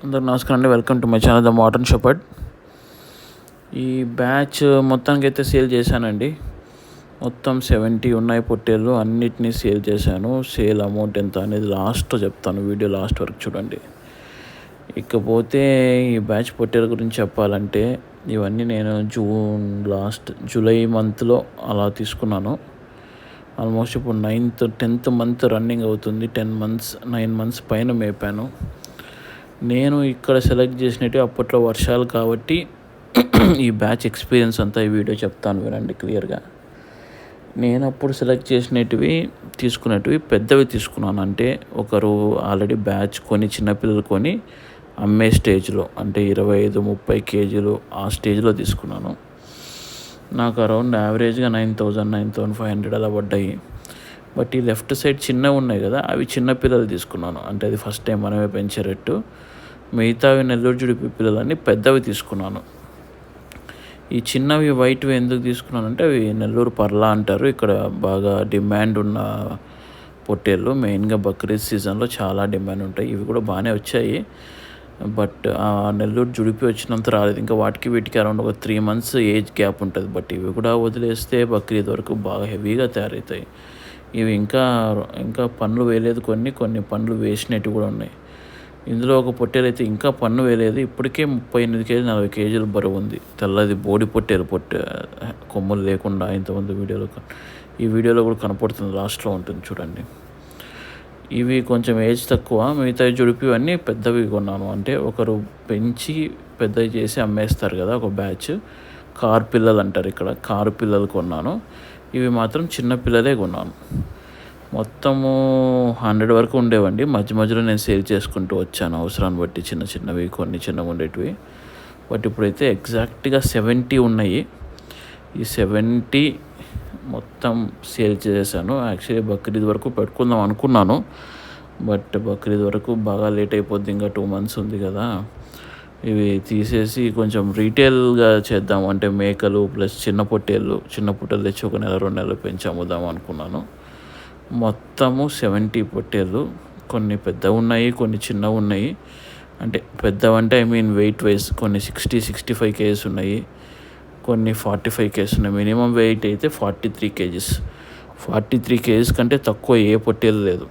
అందరికి నమస్కారం అండి. Welcome to my channel the modern shepherd. ఈ బ్యాచ్ మొత్తానికి అయితే సేల్ చేశానండి. మొత్తం 70 ఉన్నాయి పొట్టేళ్ళు, అన్నిటినీ సేల్ చేశాను. సేల్ అమౌంట్ ఎంత అనేది లాస్ట్లో చెప్తాను, వీడియో లాస్ట్ వరకు చూడండి. ఇకపోతే ఈ బ్యాచ్ పొట్టేళ్ళ గురించి చెప్పాలంటే ఇవన్నీ నేను జూలై మంత్లో అలా తీసుకున్నాను. ఆల్మోస్ట్ ఇప్పుడు 10th మంత్ రన్నింగ్ అవుతుంది. 9 మంత్స్ పైన మేపాను. నేను ఇక్కడ సెలెక్ట్ చేసినట్టు అప్పట్లో వర్షాలు కాబట్టి ఈ బ్యాచ్ ఎక్స్పీరియన్స్ అంతా ఈ వీడియో చెప్తాను, వినండి క్లియర్గా. నేను అప్పుడు సెలెక్ట్ తీసుకునేటివి పెద్దవి తీసుకున్నాను. అంటే ఒకరు ఆల్రెడీ బ్యాచ్ కొని చిన్నపిల్లలు కొని అమ్మే స్టేజ్లో, అంటే 25-30 కేజీలు ఆ స్టేజ్లో తీసుకున్నాను. నాకు అరౌండ్ యావరేజ్గా 9,500 అలా పడ్డాయి. బట్ ఈ లెఫ్ట్ సైడ్ చిన్నవి ఉన్నాయి కదా, అవి చిన్నపిల్లలు తీసుకున్నాను. అంటే అది ఫస్ట్ టైం మనమే పెంచేటట్టు. మిగతావి నెల్లూరు జుడిపి పిల్లలన్నీ పెద్దవి తీసుకున్నాను. ఈ చిన్నవి వైట్వి ఎందుకు తీసుకున్నానంటే అవి నెల్లూరు పర్లా అంటారు. ఇక్కడ బాగా డిమాండ్ ఉన్న పొట్టేళ్ళు. మెయిన్గా బక్రీద్ సీజన్లో చాలా డిమాండ్ ఉంటాయి. ఇవి కూడా బాగానే వచ్చాయి. బట్ నెల్లూరు జుడిపి వచ్చినంత రాలేదు. ఇంకా వీటికి అరౌండ్ ఒక 3 months ఏజ్ గ్యాప్ ఉంటుంది. బట్ ఇవి కూడా వదిలేస్తే బక్రీద్ వరకు బాగా హెవీగా తయారవుతాయి. ఇవి ఇంకా పన్నులు వేయలేదు, కొన్ని పన్నులు వేసినట్టు కూడా ఉన్నాయి. ఇందులో ఒక పొట్టేలు అయితే ఇంకా పన్ను వేయలేదు. ఇప్పటికే 38 కేజీలు 40 కేజీలు బరువు ఉంది. తెల్లది బోడి పొట్టేలు, కొమ్ములు లేకుండా. ఇంతమంది ఈ వీడియోలో కూడా కనపడుతుంది, లాస్ట్లో ఉంటుంది చూడండి. ఇవి కొంచెం ఏజ్ తక్కువ. మిగతా జుడిపివన్నీ పెద్దవి కొన్నాను. అంటే ఒకరు పెంచి పెద్దవి చేసి అమ్మేస్తారు కదా ఒక బ్యాచ్, కారు పిల్లలు అంటారు ఇక్కడ, కారు పిల్లలు కొన్నాను. ఇవి మాత్రం చిన్న పిల్లలే కొన్నాను. మొత్తము 100 వరకు ఉండేవండి. మధ్యలో నేను సేల్ చేసుకుంటూ వచ్చాను అవసరాన్ని బట్టి, చిన్నవి కొన్ని చిన్నగా ఉండేటివి. బట్ ఇప్పుడైతే ఎగ్జాక్ట్గా 70 ఉన్నాయి. ఈ 70 మొత్తం సేల్ చేశాను. యాక్చువల్లీ బక్రీద్ వరకు పెట్టుకుందాం అనుకున్నాను. బట్ బక్రీద్ వరకు బాగా లేట్ అయిపోద్ది, ఇంకా 2 months ఉంది కదా. ఇవి తీసేసి కొంచెం రీటైల్గా చేద్దాం, అంటే మేకలు ప్లస్ చిన్న పొట్టేళ్ళు తెచ్చి 1 నెల 2 నెలలు పెంచి అమ్ముదాం అనుకున్నాను. మొత్తము 70 పొట్టేళ్ళు. కొన్ని పెద్దవి ఉన్నాయి, కొన్ని చిన్నవి ఉన్నాయి. అంటే పెద్దవంటే వెయిట్ వైజ్ కొన్ని 60-65 కేజీస్ ఉన్నాయి, కొన్ని 45 కేజీస్ ఉన్నాయి. మినిమం వెయిట్ అయితే 43 కేజీస్. 43 కేజీస్ కంటే తక్కువ ఏ పొట్టేలు లేదు.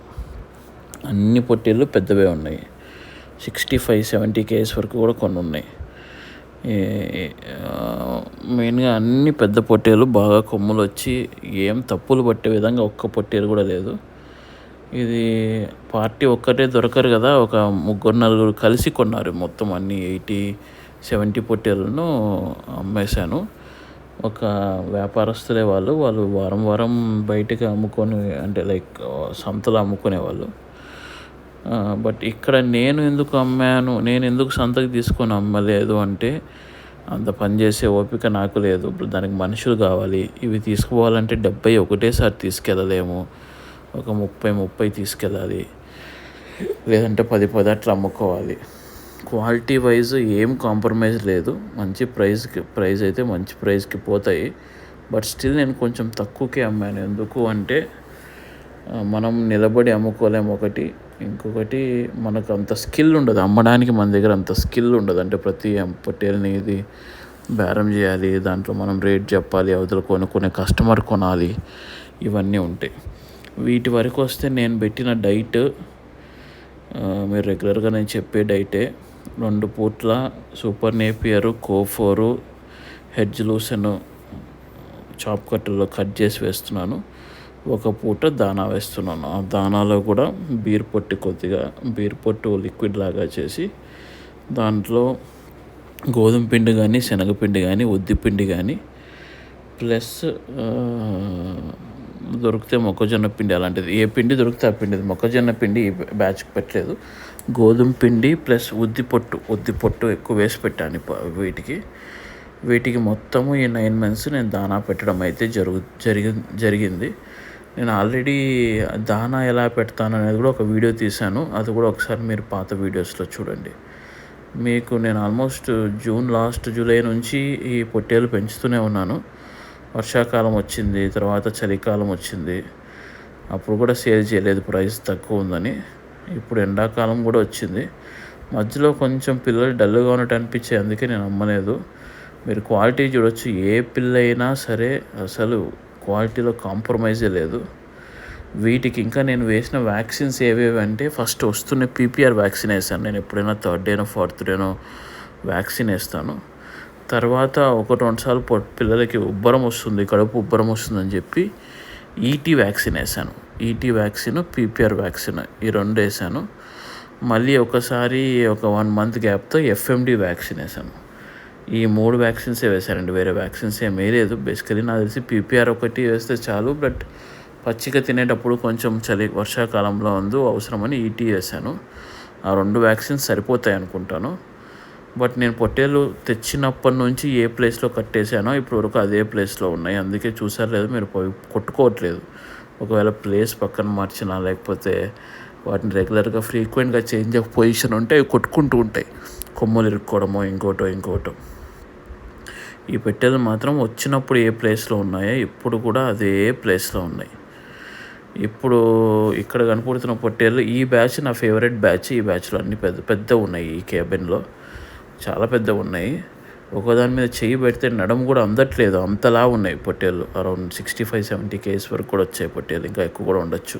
అన్ని పొట్టేళ్ళు పెద్దవే ఉన్నాయి. 65-70 కేజీస్ వరకు కూడా కొన్ని ఉన్నాయి. మెయిన్గా అన్ని పెద్ద పొట్టేలు, బాగా కొమ్ములు వచ్చి ఏం తప్పులు పట్టే విధంగా ఒక్క పొట్టేలు కూడా లేదు. ఇది పార్టీ ఒక్కటే దొరకరు కదా, ఒక 3-4 కలిసి కొన్నారు. మొత్తం అన్ని 80-70 పొట్టేలను అమ్మేశాను. ఒక వ్యాపారస్తులే వాళ్ళు వారం బయటకు అమ్ముకొని, అంటే లైక్ సంతలో అమ్ముకునేవాళ్ళు. బట్ ఇక్కడ నేను ఎందుకు సంతకి తీసుకొని అమ్మలేదు అంటే, అంత పని చేసే ఓపిక నాకు లేదు. దానికి మనుషులు కావాలి. ఇవి తీసుకుపోవాలంటే 70 ఒకటేసారి తీసుకెళ్ళలేము. ఒక 30 తీసుకెళ్ళాలి, లేదంటే 10 అట్లా అమ్ముకోవాలి. క్వాలిటీ వైజ్ ఏం కాంప్రమైజ్ లేదు. మంచి ప్రైస్ అయితే మంచి ప్రైస్కి పోతాయి. బట్ స్టిల్ నేను కొంచెం తక్కువకే అమ్మాను. ఎందుకు అంటే మనం నిలబడి అమ్ముకోలేము ఒకటి. ఇంకొకటి మనకు అంత స్కిల్ ఉండదు అమ్మడానికి. మన దగ్గర అంత స్కిల్ ఉండదు. అంటే ప్రతి పొట్టేల్ని ఇది బేరం చేయాలి, దాంట్లో మనం రేట్ చెప్పాలి, అవతల కొనుక్కునే కస్టమర్ కొనాలి, ఇవన్నీ ఉంటాయి. వీటి వరకు వస్తే నేను పెట్టిన డైట్ మీరు రెగ్యులర్గా నేను చెప్పే డైటే. 2 పూట్ల సూపర్ నేపియర్, కోఫోరు, హెడ్జ్ లూసెన్ చాప్ కట్టర్లో కట్ చేసి వేస్తున్నాను. 1 పూట దానా వేస్తున్నాను. ఆ దానాలో కూడా బీర్ పొట్టు లిక్విడ్ లాగా చేసి, దాంట్లో గోధుమ పిండి కానీ, శనగపిండి కానీ, ఉద్దిపిండి కానీ, ప్లస్ దొరికితే మొక్కజొన్న పిండి, అలాంటిది ఏ పిండి దొరికితే ఆ పిండి. మొక్కజొన్న పిండి ఈ బ్యాచ్కి పెట్టలేదు. గోధుమ పిండి ప్లస్ ఉద్దిపొట్టు ఎక్కువ వేసి పెట్టాను వీటికి మొత్తము ఈ 9 months నేను దానా పెట్టడం అయితే జరిగింది. నేను ఆల్రెడీ దానా ఎలా పెడతాను అనేది కూడా ఒక వీడియో తీశాను. అది కూడా ఒకసారి మీరు పాత వీడియోస్లో చూడండి. మీకు నేను ఆల్మోస్ట్ జూలై నుంచి ఈ పొట్టేలు పెంచుతూనే ఉన్నాను. వర్షాకాలం వచ్చింది, తర్వాత చలికాలం వచ్చింది. అప్పుడు కూడా సేల్ చేయలేదు, ప్రైస్ తక్కువ ఉందని. ఇప్పుడు ఎండాకాలం కూడా వచ్చింది. మధ్యలో కొంచెం పిల్లలు డల్గా ఉన్నట్టు అనిపించాయి, అందుకే నేను అమ్మలేదు. మీరు క్వాలిటీ చూడొచ్చు, ఏ పిల్ల అయినా సరే అసలు క్వాలిటీలో కాంప్రమైజే లేదు. వీటికి ఇంకా నేను వేసిన వ్యాక్సిన్స్ ఏవేవి అంటే, ఫస్ట్ వస్తున్న పీపీఆర్ వ్యాక్సిన్ వేసాను. నేను ఎప్పుడైనా 3rd డేనో 4th డేనో వ్యాక్సిన్ వేస్తాను. తర్వాత 1-2 సార్లు పిల్లలకి ఉబ్బరం వస్తుంది, కడుపు ఉబ్బరం వస్తుందని చెప్పి ఈటీ వ్యాక్సిన్ వేసాను. ఈటీ వ్యాక్సిన్, పీపీఆర్ వ్యాక్సిన్ ఈ 2 వేసాను. మళ్ళీ ఒకసారి ఒక 1 మంత్ గ్యాప్తో ఎఫ్ఎండి వ్యాక్సిన్ వేసాను. ఈ 3 వ్యాక్సిన్సే వేశానండి, వేరే వ్యాక్సిన్స్ ఏం వేయలేదు. బేసికలీ నాకు తెలిసి పీపీఆర్ ఒకటి వేస్తే చాలు, బట్ పచ్చిక తినేటప్పుడు కొంచెం వర్షాకాలంలో అవసరమని ఈటీ వేసాను. ఆ 2 వ్యాక్సిన్స్ సరిపోతాయి అనుకుంటాను. బట్ నేను పొట్టేలు తెచ్చినప్పటి నుంచి ఏ ప్లేస్లో కట్టేశానో ఇప్పటివరకు అదే ప్లేస్లో ఉన్నాయి. అందుకే చూసారు లేదు, మీరు కొట్టుకోవట్లేదు. ఒకవేళ ప్లేస్ పక్కన మార్చినా, లేకపోతే వాటిని రెగ్యులర్గా ఫ్రీక్వెంట్గా చేంజ్ ఆఫ్ పొజిషన్ ఉంటే అవి కొట్టుకుంటూ ఉంటాయి, కొమ్మలు ఇరుక్కోవడమో ఇంకోటో. ఈ పెట్టెలు మాత్రం వచ్చినప్పుడు ఏ ప్లేస్లో ఉన్నాయో ఇప్పుడు కూడా అదే ప్లేస్లో ఉన్నాయి. ఇప్పుడు ఇక్కడ కనపడుతున్న పొట్టేళ్ళు, ఈ బ్యాచ్ నా ఫేవరెట్ బ్యాచ్. ఈ బ్యాచ్లో అన్ని పెద్ద ఉన్నాయి, ఈ కేబిన్లో చాలా పెద్దగా ఉన్నాయి. ఒకదాని మీద చెయ్యి పెడితే నడుము కూడా అందట్లేదు, అంతలా ఉన్నాయి పొట్టేళ్ళు. అరౌండ్ 65-70 kgs వరకు కూడా వచ్చాయి పొట్టేళ్ళు, ఇంకా ఎక్కువ కూడా ఉండొచ్చు.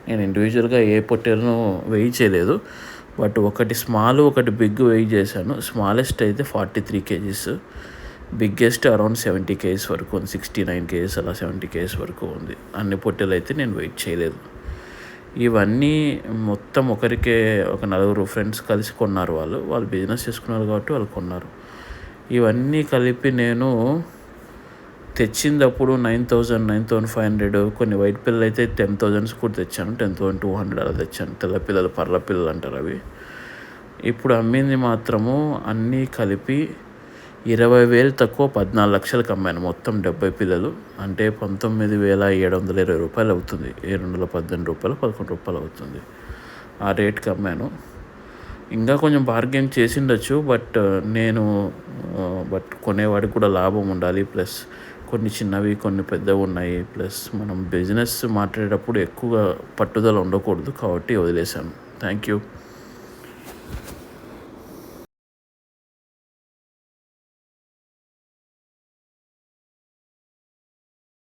నేను ఇండివిజువల్గా ఏ పొట్టేలను వెయ్యి చేయలేదు, బట్ ఒకటి స్మాల్ ఒకటి బిగ్ వెయ్యి చేశాను. స్మాలెస్ట్ అయితే 43 kgs, బిగ్గెస్ట్ అరౌండ్ 70 kgs వరకు ఉంది, 69 kgs అలా 70 kgs వరకు ఉంది. అన్ని పొట్టేలు అయితే నేను వెయిట్ చేయలేదు. ఇవన్నీ మొత్తం ఒకరికే ఒక 4 ఫ్రెండ్స్ కలిసి కొన్నారు. వాళ్ళు బిజినెస్ చేసుకున్నారు కాబట్టి వాళ్ళు కొన్నారు. ఇవన్నీ కలిపి నేను తెచ్చినప్పుడు 9,500, కొన్ని వైట్ పిల్లలు అయితే 10,000 కూడా తెచ్చాను, 10,200 అలా తెచ్చాను. తెల్ల పిల్లలు, పర్ల పిల్లలు అంటారు అవి. ఇప్పుడు అమ్మింది మాత్రము అన్నీ కలిపి 20,000 తక్కువ 14 లక్షలకు అమ్మాను. మొత్తం 70 పిల్లలు అంటే 19,720 రూపాయలు అవుతుంది. 718 రూపాయలు, 11 రూపాయలు అవుతుంది. ఆ రేట్కి అమ్మాను. ఇంకా కొంచెం బార్గెన్ చేసిండొచ్చు, బట్ కొనేవాడికి కూడా లాభం ఉండాలి. ప్లస్ కొన్ని చిన్నవి కొన్ని పెద్దవి ఉన్నాయి. ప్లస్ మనం బిజినెస్ మాట్లాడేటప్పుడు ఎక్కువగా పట్టుదల ఉండకూడదు, కాబట్టి వదిలేశాను. Thank you.